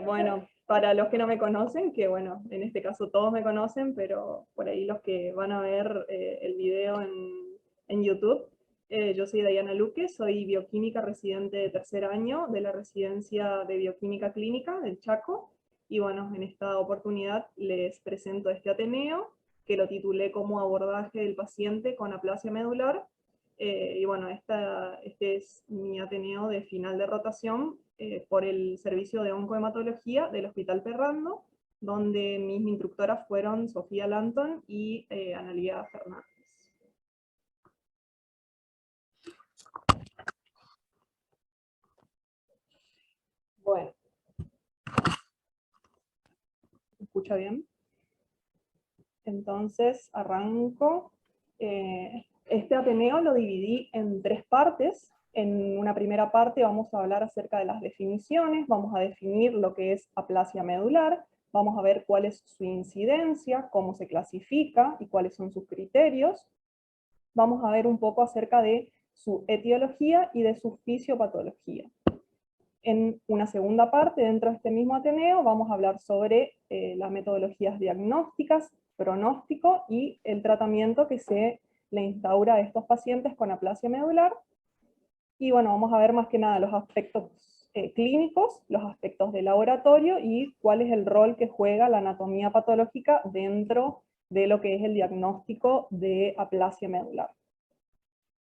Bueno, para los que no me conocen, que bueno, en este caso todos me conocen, pero por ahí los que van a ver el video en YouTube, yo soy Diana Luque, soy bioquímica residente de tercer año de la residencia de bioquímica clínica del Chaco, y bueno, en esta oportunidad les presento este Ateneo, que lo titulé como abordaje del paciente con aplasia medular. Y bueno, este es mi Ateneo de final de rotación por el servicio de oncohematología del Hospital Ferrando, donde mis instructoras fueron Sofía Lanton y Analía Fernández. Bueno, ¿me escucha bien? Entonces arranco. Este Ateneo lo dividí en tres partes. En una primera parte vamos a hablar acerca de las definiciones, vamos a definir lo que es aplasia medular, vamos a ver cuál es su incidencia, cómo se clasifica y cuáles son sus criterios. Vamos a ver un poco acerca de su etiología y de su fisiopatología. En una segunda parte, dentro de este mismo Ateneo, vamos a hablar sobre las metodologías diagnósticas, pronóstico y el tratamiento que se le instaura a estos pacientes con aplasia medular. Y bueno, vamos a ver más que nada los aspectos clínicos, los aspectos de laboratorio y cuál es el rol que juega la anatomía patológica dentro de lo que es el diagnóstico de aplasia medular.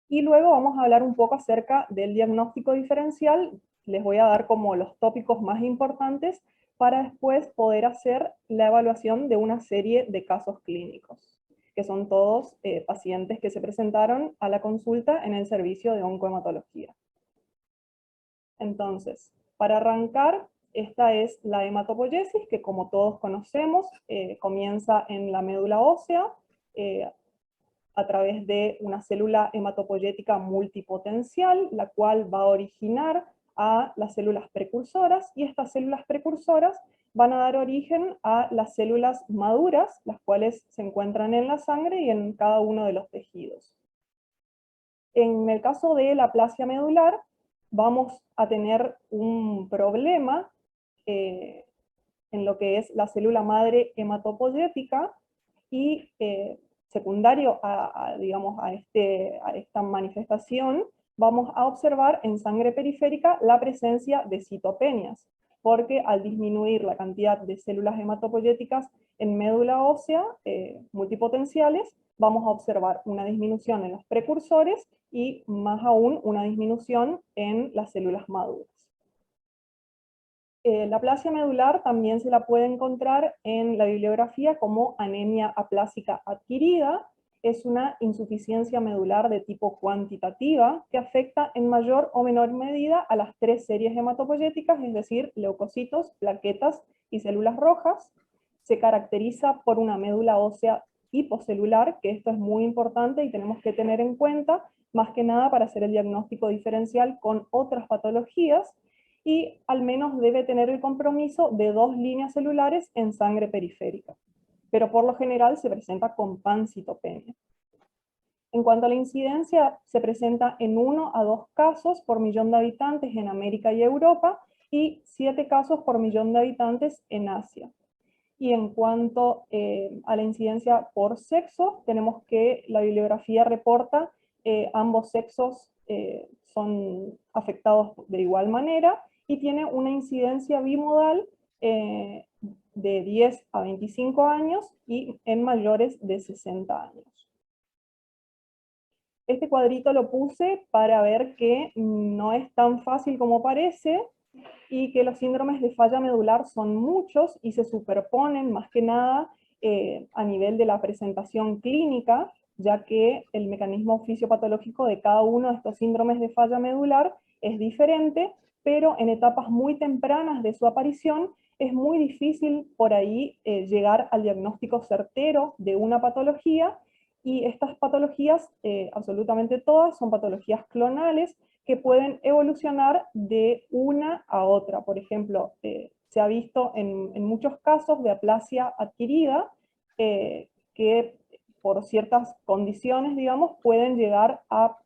Y luego vamos a hablar un poco acerca del diagnóstico diferencial. Les voy a dar como los tópicos más importantes para después poder hacer la evaluación de una serie de casos clínicos, que son todos pacientes que se presentaron a la consulta en el servicio de oncohematología. Entonces, para arrancar, esta es la hematopoiesis, que como todos conocemos, comienza en la médula ósea, a través de una célula hematopoyética multipotencial, la cual va a originar a las células precursoras, y estas células precursoras van a dar origen a las células maduras, las cuales se encuentran en la sangre y en cada uno de los tejidos. En el caso de la aplasia medular, vamos a tener un problema en lo que es la célula madre hematopoyética, y secundario digamos, a esta manifestación, vamos a observar en sangre periférica la presencia de citopenias, porque al disminuir la cantidad de células hematopoyéticas en médula ósea multipotenciales, vamos a observar una disminución en los precursores y más aún una disminución en las células maduras. La aplasia medular también se la puede encontrar en la bibliografía como anemia aplásica adquirida. Es una insuficiencia medular de tipo cuantitativa que afecta en mayor o menor medida a las tres series hematopoyéticas, es decir, leucocitos, plaquetas y células rojas. Se caracteriza por una médula ósea hipocelular, que esto es muy importante y tenemos que tener en cuenta, más que nada para hacer el diagnóstico diferencial con otras patologías, y al menos debe tener el compromiso de 2 líneas celulares en sangre periférica, pero por lo general se presenta con pancitopenia. En cuanto a la incidencia, se presenta en 1 a 2 casos por millón de habitantes en América y Europa, y 7 casos por millón de habitantes en Asia. Y en cuanto a la incidencia por sexo, tenemos que la bibliografía reporta ambos sexos son afectados de igual manera, y tiene una incidencia bimodal de 10 a 25 años y en mayores de 60 años. Este cuadrito lo puse para ver que no es tan fácil como parece, y que los síndromes de falla medular son muchos y se superponen más que nada a nivel de la presentación clínica, ya que el mecanismo fisiopatológico de cada uno de estos síndromes de falla medular es diferente, pero en etapas muy tempranas de su aparición es muy difícil por ahí llegar al diagnóstico certero de una patología, y estas patologías, absolutamente todas, son patologías clonales que pueden evolucionar de una a otra. Por ejemplo, se ha visto en muchos casos de aplasia adquirida que por ciertas condiciones, digamos, pueden llegar a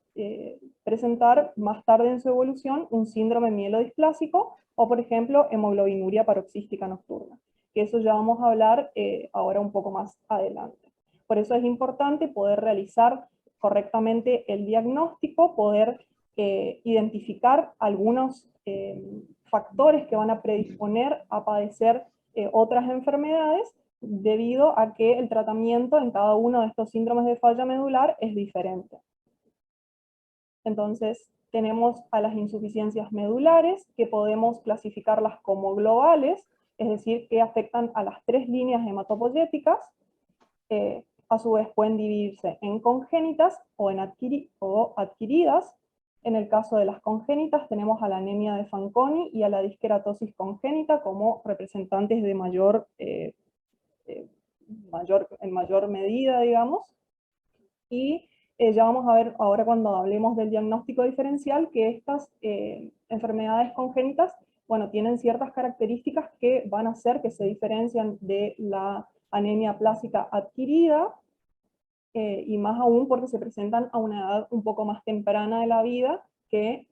presentar más tarde en su evolución un síndrome mielodisplásico, o por ejemplo hemoglobinuria paroxística nocturna, que eso ya vamos a hablar ahora un poco más adelante. Por eso es importante poder realizar correctamente el diagnóstico, poder identificar algunos factores que van a predisponer a padecer otras enfermedades, debido a que el tratamiento en cada uno de estos síndromes de falla medular es diferente. Entonces, tenemos a las insuficiencias medulares, que podemos clasificarlas como globales, es decir, que afectan a las 3 líneas hematopoyéticas. A su vez pueden dividirse en congénitas o adquiridas. En el caso de las congénitas tenemos a la anemia de Fanconi y a la disqueratosis congénita como representantes de en mayor medida, digamos. Y ya vamos a ver ahora cuando hablemos del diagnóstico diferencial que estas enfermedades congénitas, bueno, tienen ciertas características que van a hacer que se diferencian de la anemia aplásica adquirida, y más aún porque se presentan a una edad un poco más temprana de la vida que,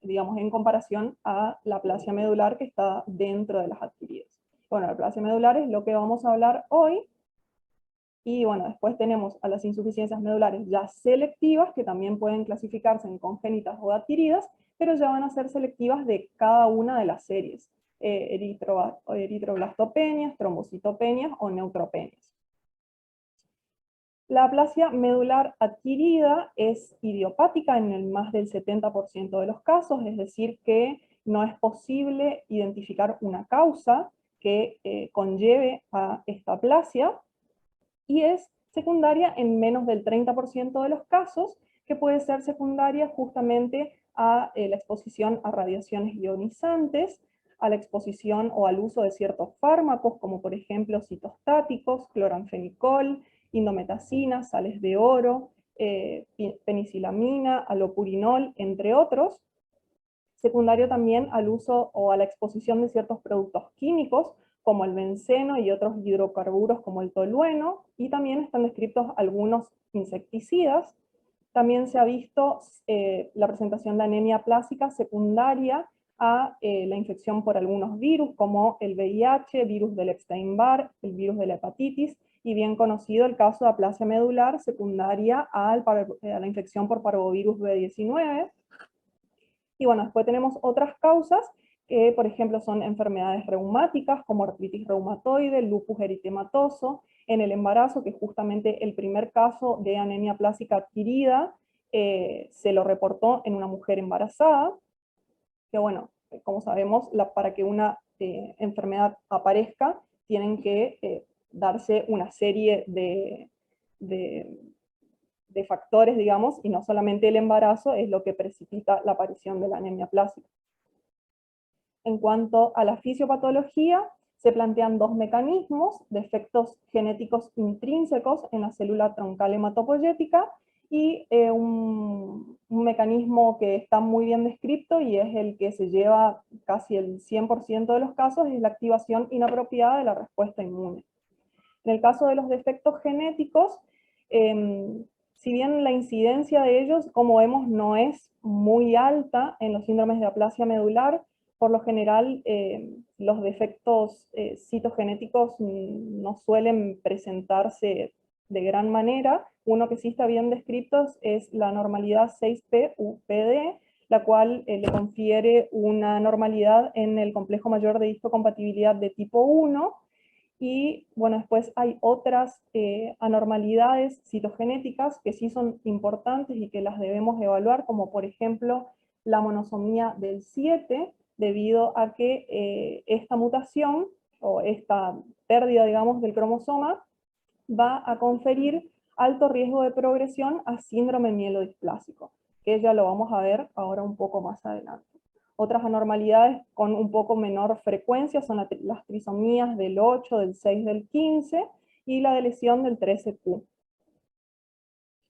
digamos, en comparación a la aplasia medular que está dentro de las adquiridas. Bueno, la aplasia medular es lo que vamos a hablar hoy. Y bueno, después tenemos a las insuficiencias medulares ya selectivas, que también pueden clasificarse en congénitas o adquiridas, pero ya van a ser selectivas de cada una de las series, eritroblastopenias, trombocitopenias o neutropenias. La aplasia medular adquirida es idiopática en el más del 70% de los casos, es decir que no es posible identificar una causa que conlleve a esta aplasia, y es secundaria en menos del 30% de los casos, que puede ser secundaria justamente a la exposición a radiaciones ionizantes, a la exposición o al uso de ciertos fármacos, como por ejemplo citostáticos, cloranfenicol, indometacina, sales de oro, penicilamina, alopurinol, entre otros. Secundario también al uso o a la exposición de ciertos productos químicos, como el benceno y otros hidrocarburos como el tolueno, y también están descritos algunos insecticidas. También se ha visto la presentación de anemia aplásica secundaria a la infección por algunos virus, como el VIH, virus del Epstein-Barr, el virus de la hepatitis, y bien conocido el caso de aplasia medular secundaria a la infección por parvovirus B19. Y bueno, después tenemos otras causas que, por ejemplo, son enfermedades reumáticas como artritis reumatoide, lupus eritematoso, en el embarazo, que justamente el primer caso de anemia aplásica adquirida se lo reportó en una mujer embarazada, que bueno, como sabemos, para que una enfermedad aparezca, tienen que darse una serie de factores, digamos, y no solamente el embarazo es lo que precipita la aparición de la anemia aplásica. En cuanto a la fisiopatología, se plantean 2 mecanismos: defectos genéticos intrínsecos en la célula troncal hematopoyética, y un mecanismo que está muy bien descrito y es el que se lleva casi el 100% de los casos, es la activación inapropiada de la respuesta inmune. En el caso de los defectos genéticos, si bien la incidencia de ellos, como vemos, no es muy alta en los síndromes de aplasia medular, por lo general los defectos citogenéticos no suelen presentarse de gran manera. Uno que sí está bien descrito es la anormalidad 6p-UPD, la cual le confiere una normalidad en el complejo mayor de histocompatibilidad de tipo 1, y bueno, después hay otras anormalidades citogenéticas que sí son importantes y que las debemos evaluar, como por ejemplo la monosomía del 7, debido a que esta mutación o esta pérdida, digamos, del cromosoma va a conferir alto riesgo de progresión a síndrome mielodisplásico, que ya lo vamos a ver ahora un poco más adelante. Otras anormalidades con un poco menor frecuencia son las trisomías del 8, del 6, del 15 y la de lesión del 13q.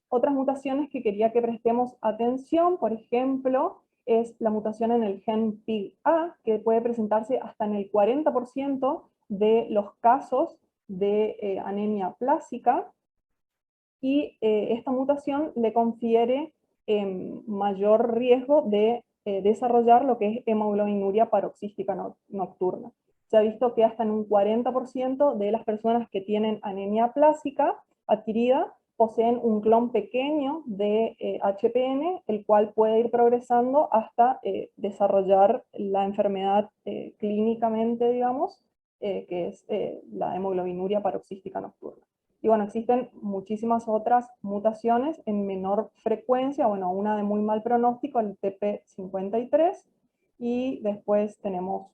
Otras mutaciones que quería que prestemos atención, por ejemplo, es la mutación en el gen PIGA, que puede presentarse hasta en el 40% de los casos de anemia aplásica, y esta mutación le confiere mayor riesgo de desarrollar lo que es hemoglobinuria paroxística nocturna. Se ha visto que hasta en un 40% de las personas que tienen anemia aplásica adquirida poseen un clon pequeño de HPN, el cual puede ir progresando hasta desarrollar la enfermedad clínicamente, digamos, que es la hemoglobinuria paroxística nocturna. Y bueno, existen muchísimas otras mutaciones en menor frecuencia, bueno, una de muy mal pronóstico, el TP53, y después tenemos,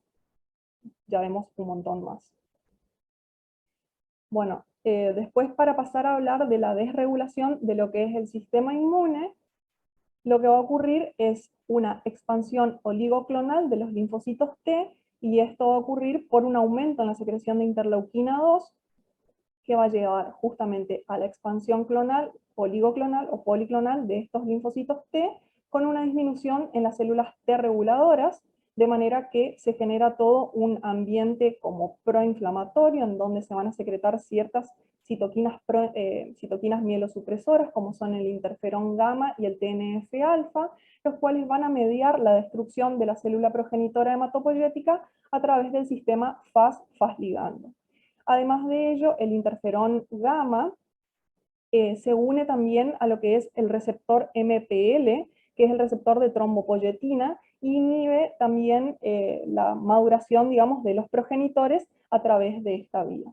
ya vemos un montón más. Bueno, después para pasar a hablar de la desregulación de lo que es el sistema inmune, lo que va a ocurrir es una expansión oligoclonal de los linfocitos T, y esto va a ocurrir por un aumento en la secreción de interleuquina 2, que va a llevar justamente a la expansión clonal, oligoclonal o policlonal de estos linfocitos T, con una disminución en las células T reguladoras, de manera que se genera todo un ambiente como proinflamatorio, en donde se van a secretar ciertas citoquinas mielosupresoras, como son el interferón gamma y el TNF-alfa, los cuales van a mediar la destrucción de la célula progenitora hematopoyética a través del sistema Fas ligando. Además de ello, el interferón gamma se une también a lo que es el receptor MPL, que es el receptor de trombopoyetina, y inhibe también la maduración, digamos, de los progenitores a través de esta vía,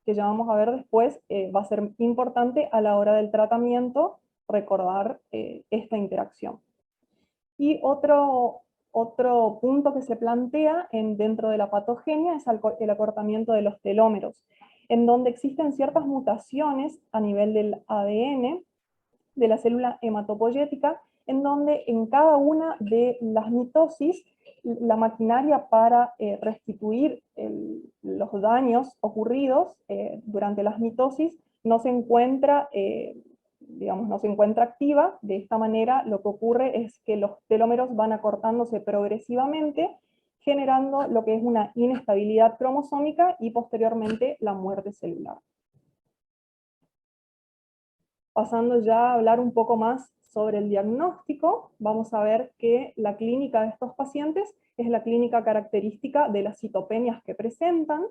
que ya vamos a ver después. Va a ser importante a la hora del tratamiento recordar esta interacción. Y otro punto que se plantea dentro de la patogenia es el acortamiento de los telómeros, en donde existen ciertas mutaciones a nivel del ADN de la célula hematopoyética, en donde en cada una de las mitosis, la maquinaria para restituir los daños ocurridos durante las mitosis no se encuentra, digamos, no se encuentra activa. De esta manera lo que ocurre es que los telómeros van acortándose progresivamente, generando lo que es una inestabilidad cromosómica y posteriormente la muerte celular. Pasando ya a hablar un poco más sobre el diagnóstico, vamos a ver que la clínica de estos pacientes es la clínica característica de las citopenias que presentan.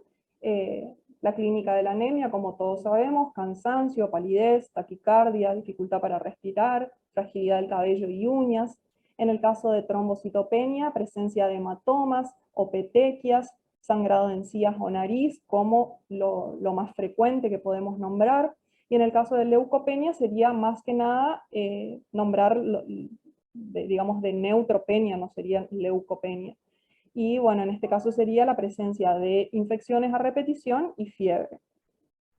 La clínica de la anemia, como todos sabemos: cansancio, palidez, taquicardia, dificultad para respirar, fragilidad del cabello y uñas. En el caso de trombocitopenia, presencia de hematomas o petequias, sangrado de encías o nariz, como lo más frecuente que podemos nombrar. Y en el caso de leucopenia sería más que nada nombrar, digamos, de neutropenia, no sería leucopenia. Y bueno, en este caso sería la presencia de infecciones a repetición y fiebre.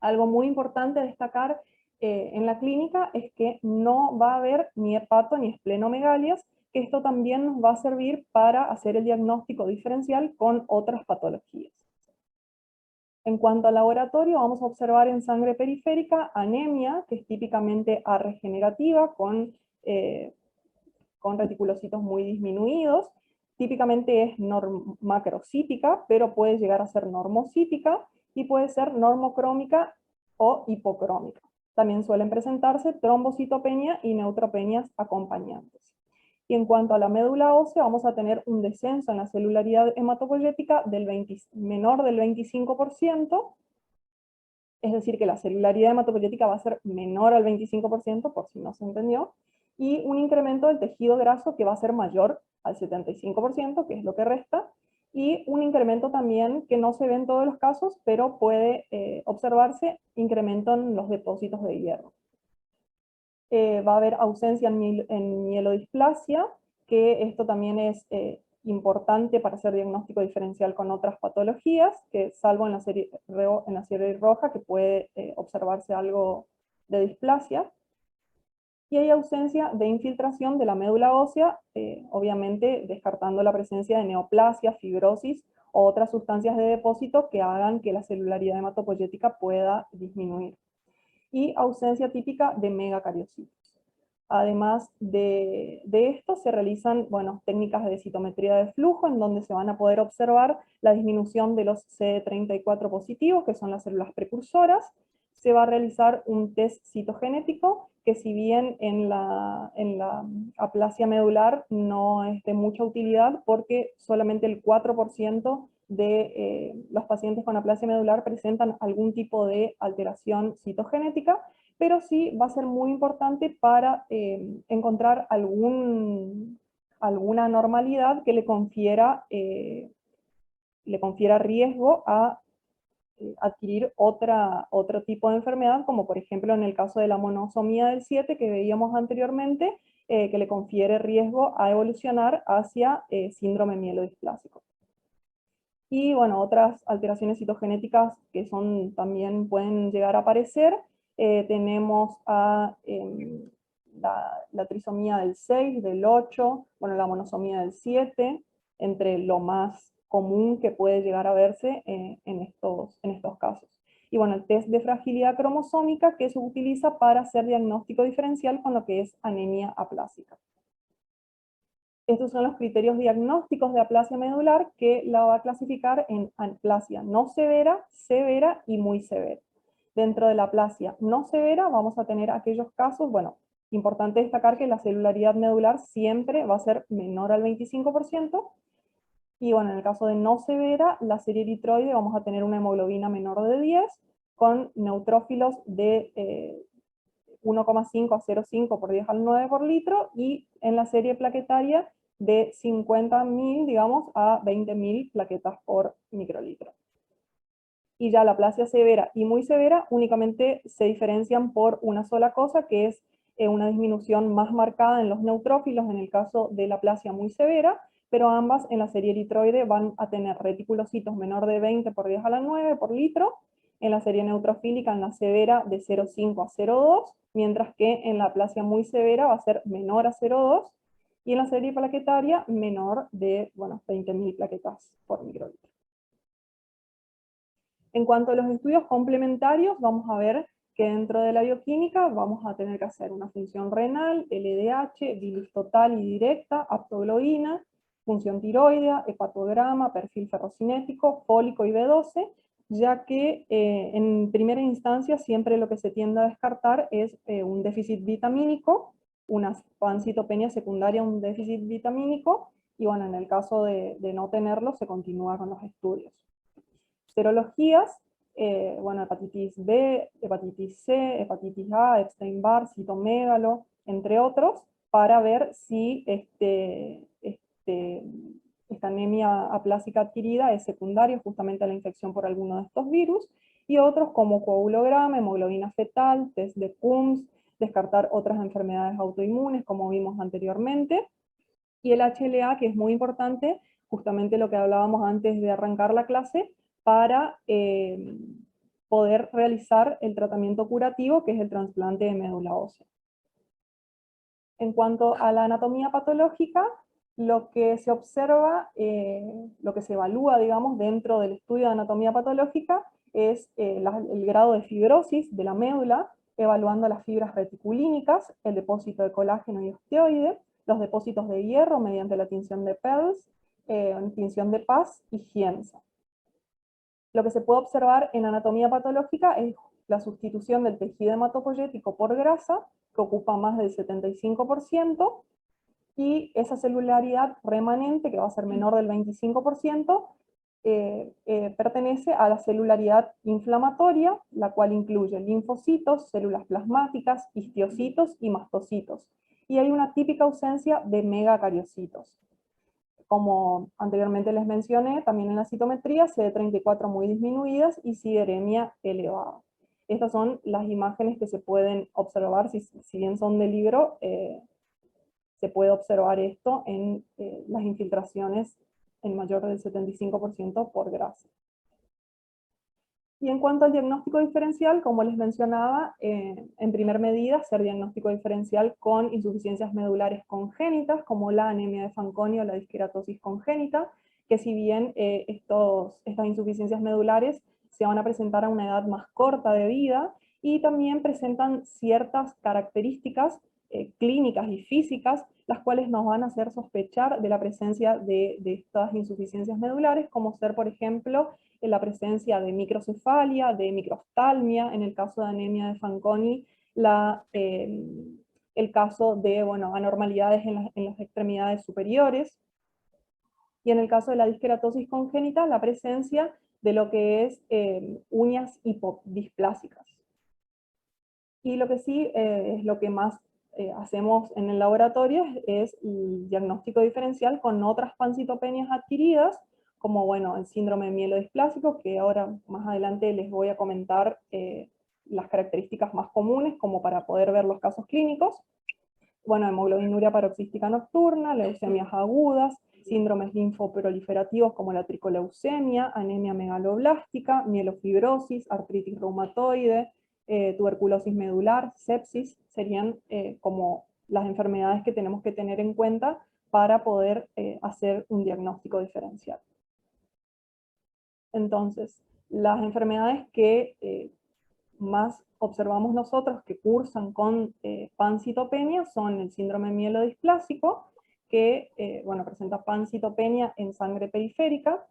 Algo muy importante a destacar en la clínica es que no va a haber ni hepato ni esplenomegalias, que esto también nos va a servir para hacer el diagnóstico diferencial con otras patologías. En cuanto al laboratorio, vamos a observar en sangre periférica anemia, que es típicamente arregenerativa, con reticulocitos muy disminuidos. Típicamente es macrocítica, pero puede llegar a ser normocítica, y puede ser normocrómica o hipocrómica. También suelen presentarse trombocitopenia y neutropenias acompañantes. Y en cuanto a la médula ósea, vamos a tener un descenso en la celularidad hematopoyética menor del 25%, es decir, que la celularidad hematopoyética va a ser menor al 25%, por si no se entendió, y un incremento del tejido graso que va a ser mayor al 75%, que es lo que resta, y un incremento también que no se ve en todos los casos, pero puede observarse, incremento en los depósitos de hierro. Va a haber ausencia en mielodisplasia, que esto también es importante para hacer diagnóstico diferencial con otras patologías, que salvo en la serie roja, que puede observarse algo de displasia. Y hay ausencia de infiltración de la médula ósea, obviamente descartando la presencia de neoplasia, fibrosis o otras sustancias de depósito que hagan que la celularidad hematopoyética pueda disminuir. Y ausencia típica de megacariocitos. Además de esto, se realizan, bueno, técnicas de citometría de flujo, en donde se van a poder observar la disminución de los CD34 positivos, que son las células precursoras. se va a realizar un test citogenético, que si bien en la aplasia medular no es de mucha utilidad, porque solamente el 4% de los pacientes con aplasia medular presentan algún tipo de alteración citogenética, pero sí va a ser muy importante para encontrar alguna anormalidad que le confiera riesgo a adquirir otro tipo de enfermedad, como por ejemplo en el caso de la monosomía del 7 que veíamos anteriormente, que le confiere riesgo a evolucionar hacia síndrome mielodisplásico. Y bueno, otras alteraciones citogenéticas que también pueden llegar a aparecer, tenemos la trisomía del 6, del 8, bueno, la monosomía del 7, entre lo más común que puede llegar a verse en estos casos. Y bueno, el test de fragilidad cromosómica que se utiliza para hacer diagnóstico diferencial con lo que es anemia aplásica. Estos son los criterios diagnósticos de aplasia medular, que la va a clasificar en aplasia no severa, severa y muy severa. Dentro de la aplasia no severa vamos a tener aquellos casos, bueno, importante destacar que la celularidad medular siempre va a ser menor al 25%, y bueno, en el caso de no severa, la serie eritroide vamos a tener una hemoglobina menor de 10, con neutrófilos de 1,5 a 0,5 por 10 al 9 por litro, y en la serie plaquetaria de 50.000, digamos, a 20.000 plaquetas por microlitro. Y ya la aplasia severa y muy severa únicamente se diferencian por una sola cosa, que es una disminución más marcada en los neutrófilos en el caso de la aplasia muy severa, pero ambas en la serie eritroide van a tener reticulocitos menor de 20 por 10 a la 9 por litro, en la serie neutrofílica en la severa de 0,5 a 0,2, mientras que en la aplasia muy severa va a ser menor a 0,2, y en la serie plaquetaria menor de, bueno, 20.000 plaquetas por microlitro. En cuanto a los estudios complementarios, vamos a ver que dentro de la bioquímica vamos a tener que hacer una función renal, LDH, bilis total y directa, aptoglobina, función tiroidea, hepatograma, perfil ferrocinético, fólico y B12, ya que en primera instancia siempre lo que se tiende a descartar es un déficit vitamínico, una pancitopenia secundaria, un déficit vitamínico, y bueno, en el caso de no tenerlo, se continúa con los estudios. Serologías, bueno, hepatitis B, hepatitis C, hepatitis A, Epstein-Barr, citomégalo, entre otros, para ver si esta anemia aplásica adquirida es secundaria justamente a la infección por alguno de estos virus, y otros como coagulograma, hemoglobina fetal, test de PUMS, descartar otras enfermedades autoinmunes como vimos anteriormente, y el HLA, que es muy importante, justamente lo que hablábamos antes de arrancar la clase, para poder realizar el tratamiento curativo, que es el trasplante de médula ósea. En cuanto a la anatomía patológica, lo que se observa, lo que se evalúa, digamos, dentro del estudio de anatomía patológica es el grado de fibrosis de la médula, evaluando las fibras reticulínicas, el depósito de colágeno y osteoide, los depósitos de hierro mediante la tinción de Pels, tinción de Paz y Giemsa. Lo que se puede observar en anatomía patológica es la sustitución del tejido hematopoyético por grasa, que ocupa más del 75%, y esa celularidad remanente, que va a ser menor del 25%, pertenece a la celularidad inflamatoria, la cual incluye linfocitos, células plasmáticas, histiocitos y mastocitos. Y hay una típica ausencia de megacariocitos. Como anteriormente les mencioné, también en la citometría, CD34 muy disminuidas y sideremia elevada. Estas son las imágenes que se pueden observar, si bien son de libro, se puede observar esto en las infiltraciones en mayor del 75% por grasa. Y en cuanto al diagnóstico diferencial, como les mencionaba, en primer medida, hacer diagnóstico diferencial con insuficiencias medulares congénitas, como la anemia de Fanconi o la disqueratosis congénita, que si bien estas insuficiencias medulares se van a presentar a una edad más corta de vida, y también presentan ciertas características clínicas y físicas, las cuales nos van a hacer sospechar de la presencia de estas insuficiencias medulares, como ser, por ejemplo, la presencia de microcefalia, de microftalmia, en el caso de anemia de Fanconi, el caso de anormalidades en las extremidades superiores, y en el caso de la disqueratosis congénita, la presencia de lo que es uñas hipodisplásicas. Y lo que sí es lo que más hacemos en el laboratorio es el diagnóstico diferencial con otras pancitopenias adquiridas, como el síndrome mielodisplásico, que ahora más adelante les voy a comentar las características más comunes, como para poder ver los casos clínicos. Hemoglobinuria paroxística nocturna, leucemias agudas, síndromes linfoproliferativos como la tricoleucemia, anemia megaloblástica, mielofibrosis, artritis reumatoide, tuberculosis medular, sepsis, serían como las enfermedades que tenemos que tener en cuenta para poder hacer un diagnóstico diferencial. Entonces, las enfermedades que más observamos nosotros que cursan con pancitopenia son el síndrome mielodisplásico, que presenta pancitopenia en sangre periférica,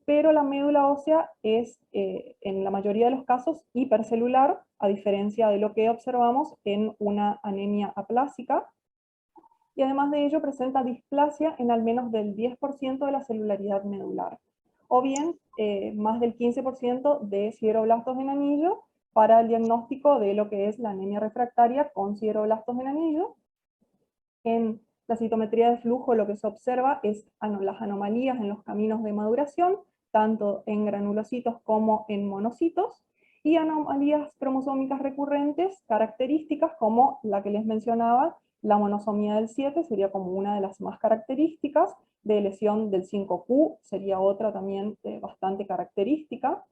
pero la médula ósea es en la mayoría de los casos hipercelular, a diferencia de lo que observamos en una anemia aplásica, y además de ello presenta displasia en al menos del 10% de la celularidad medular, o bien más del 15% de sideroblastos en anillo, para el diagnóstico de lo que es la anemia refractaria con sideroblastos en anillo. En la citometría de flujo lo que se observa es las anomalías en los caminos de maduración, tanto en granulocitos como en monocitos, y anomalías cromosómicas recurrentes características como la que les mencionaba, la monosomía del 7 sería como una de las más características, de lesión del 5Q sería otra también bastante característica.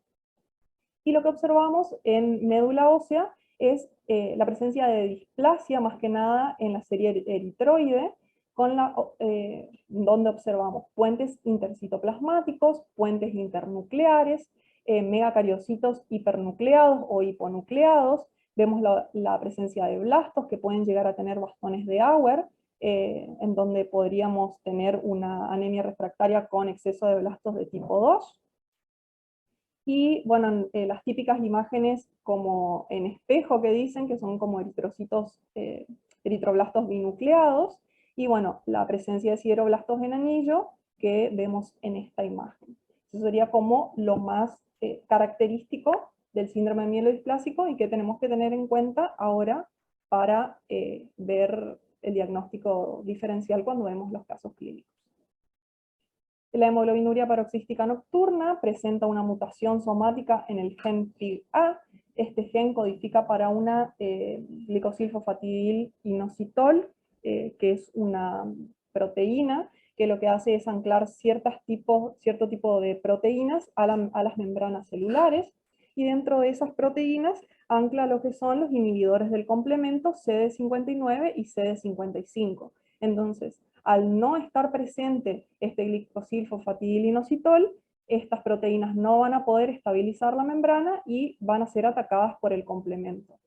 Y lo que observamos en médula ósea es la presencia de displasia, más que nada en la serie eritroide, donde observamos puentes intercitoplasmáticos, puentes internucleares, megacariocitos hipernucleados o hiponucleados. Vemos la presencia de blastos que pueden llegar a tener bastones de Auer, en donde podríamos tener una anemia refractaria con exceso de blastos de tipo 2. Y las típicas imágenes como en espejo que dicen, que son como eritrocitos, eritroblastos binucleados, y la presencia de sideroblastos en anillo que vemos en esta imagen. Eso sería como lo más característico del síndrome mielodisplásico y que tenemos que tener en cuenta ahora para ver el diagnóstico diferencial cuando vemos los casos clínicos. La hemoglobinuria paroxística nocturna presenta una mutación somática en el gen PIG-A. Este gen codifica para una glicosilfosfatidil-inositol, que es una proteína que lo que hace es anclar cierto tipo de proteínas a las membranas celulares, y dentro de esas proteínas ancla lo que son los inhibidores del complemento CD59 y CD55. Entonces, al no estar presente este glicosilfosfatidil-inositol, estas proteínas no van a poder estabilizar la membrana y van a ser atacadas por el complemento.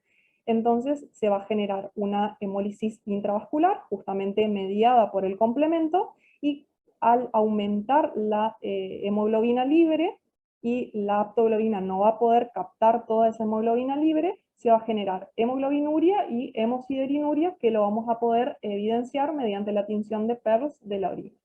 Entonces se va a generar una hemólisis intravascular, justamente mediada por el complemento, y al aumentar la hemoglobina libre, y la aptoglobina no va a poder captar toda esa hemoglobina libre, se va a generar hemoglobinuria y hemosiderinuria, que lo vamos a poder evidenciar mediante la tinción de PERLS de la orina.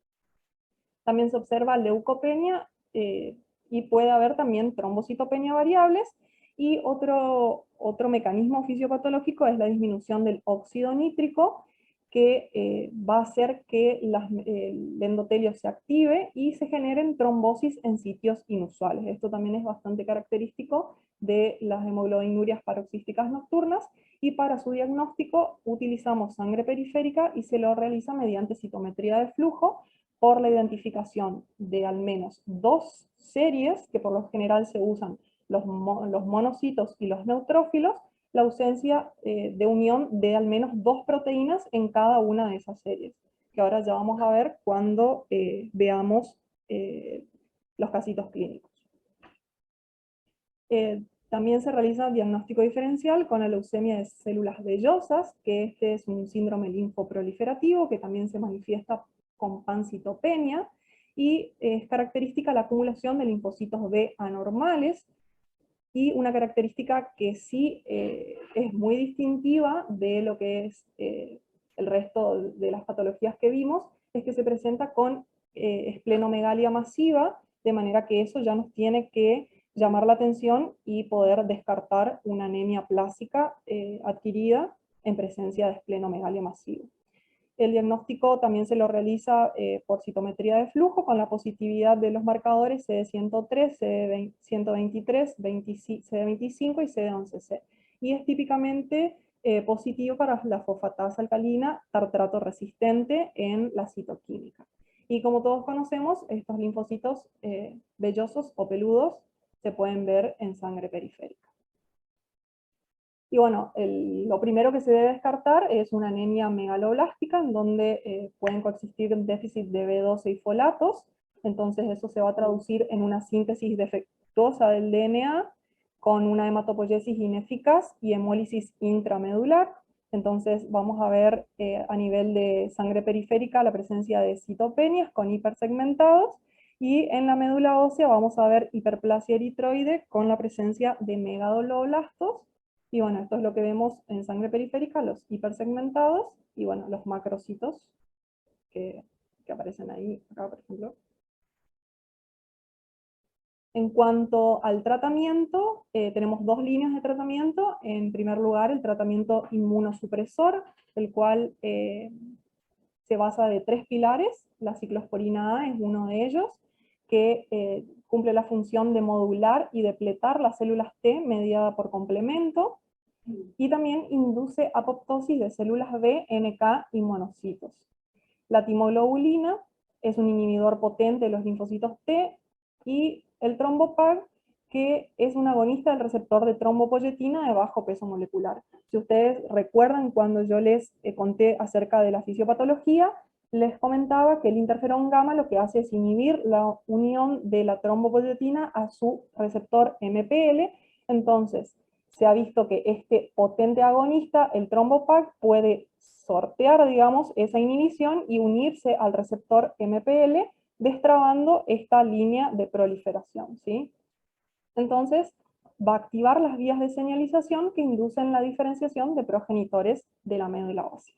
También se observa leucopenia y puede haber también trombocitopenia variables, y otro mecanismo fisiopatológico es la disminución del óxido nítrico, que va a hacer que el endotelio se active y se generen trombosis en sitios inusuales. Esto también es bastante característico de las hemoglobinurias paroxísticas nocturnas, y para su diagnóstico utilizamos sangre periférica y se lo realiza mediante citometría de flujo por la identificación de al menos 2 series, que por lo general se usan los monocitos y los neutrófilos, la ausencia de unión de al menos 2 proteínas en cada una de esas series, que ahora ya vamos a ver cuando veamos los casitos clínicos. También se realiza diagnóstico diferencial con la leucemia de células vellosas, que este es un síndrome linfoproliferativo que también se manifiesta con pancitopenia, y es característica la acumulación de linfocitos B anormales, y una característica que sí es muy distintiva de lo que es el resto de las patologías que vimos, es que se presenta con esplenomegalia masiva, de manera que eso ya nos tiene que llamar la atención y poder descartar una anemia plásica adquirida en presencia de esplenomegalia masiva. El diagnóstico también se lo realiza por citometría de flujo con la positividad de los marcadores CD103, CD123, CD25 y CD11C. Y es típicamente positivo para la fosfatasa alcalina tartrato resistente en la citoquímica. Y como todos conocemos, estos linfocitos vellosos o peludos se pueden ver en sangre periférica. Y bueno, lo primero que se debe descartar es una anemia megaloblástica, en donde pueden coexistir un déficit de B12 y folatos. Entonces eso se va a traducir en una síntesis defectuosa del DNA, con una hematopoiesis ineficaz y hemólisis intramedular. Entonces vamos a ver a nivel de sangre periférica la presencia de citopenias con hipersegmentados, y en la médula ósea vamos a ver hiperplasia eritroide con la presencia de megaloblastos. Y bueno, esto es lo que vemos en sangre periférica, los hipersegmentados, y bueno, los macrocitos que aparecen ahí, acá por ejemplo. En cuanto al tratamiento, tenemos dos líneas de tratamiento. En primer lugar, el tratamiento inmunosupresor, el cual se basa de tres pilares. La ciclosporina A es uno de ellos, que cumple la función de modular y depletar las células T mediada por complemento, y también induce apoptosis de células B, NK y monocitos. La timoglobulina es un inhibidor potente de los linfocitos T, y el trombopag, que es un agonista del receptor de trombopoyetina de bajo peso molecular. Si ustedes recuerdan, cuando yo les conté acerca de la fisiopatología, les comentaba que el interferón gamma lo que hace es inhibir la unión de la trombopoyetina a su receptor MPL. Entonces, se ha visto que este potente agonista, el trombopag, puede sortear, digamos, esa inhibición y unirse al receptor MPL, destrabando esta línea de proliferación, ¿sí? Entonces, va a activar las vías de señalización que inducen la diferenciación de progenitores de la médula ósea.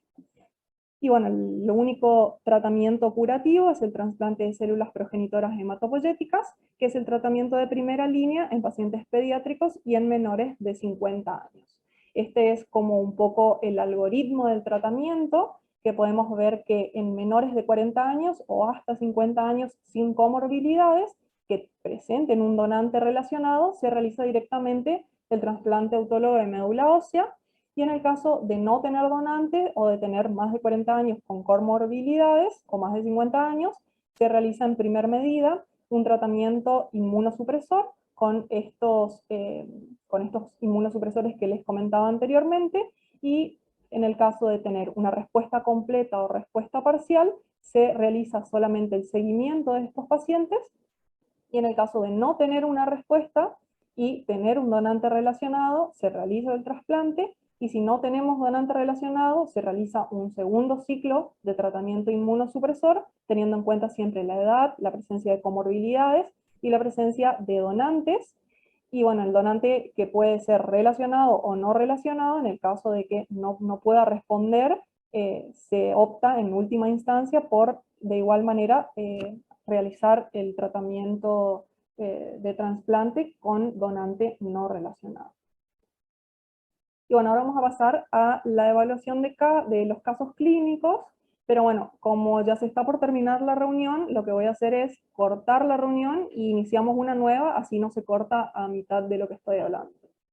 Y bueno, el único tratamiento curativo es el trasplante de células progenitoras hematopoyéticas, que es el tratamiento de primera línea en pacientes pediátricos y en menores de 50 años. Este es como un poco el algoritmo del tratamiento, que podemos ver que en menores de 40 años o hasta 50 años sin comorbilidades que presenten un donante relacionado, se realiza directamente el trasplante autólogo de médula ósea. Y en el caso de no tener donante o de tener más de 40 años con comorbilidades o más de 50 años, se realiza en primer medida un tratamiento inmunosupresor con estos inmunosupresores que les comentaba anteriormente, y en el caso de tener una respuesta completa o respuesta parcial, se realiza solamente el seguimiento de estos pacientes, y en el caso de no tener una respuesta y tener un donante relacionado, se realiza el trasplante. Y si no tenemos donante relacionado, se realiza un segundo ciclo de tratamiento inmunosupresor, teniendo en cuenta siempre la edad, la presencia de comorbilidades y la presencia de donantes. Y bueno, el donante que puede ser relacionado o no relacionado, en el caso de que no pueda responder, se opta en última instancia por, de igual manera, realizar el tratamiento de trasplante con donante no relacionado. Y bueno, ahora vamos a pasar a la evaluación de los casos clínicos, pero bueno, como ya se está por terminar la reunión, lo que voy a hacer es cortar la reunión y iniciamos una nueva, así no se corta a mitad de lo que estoy hablando.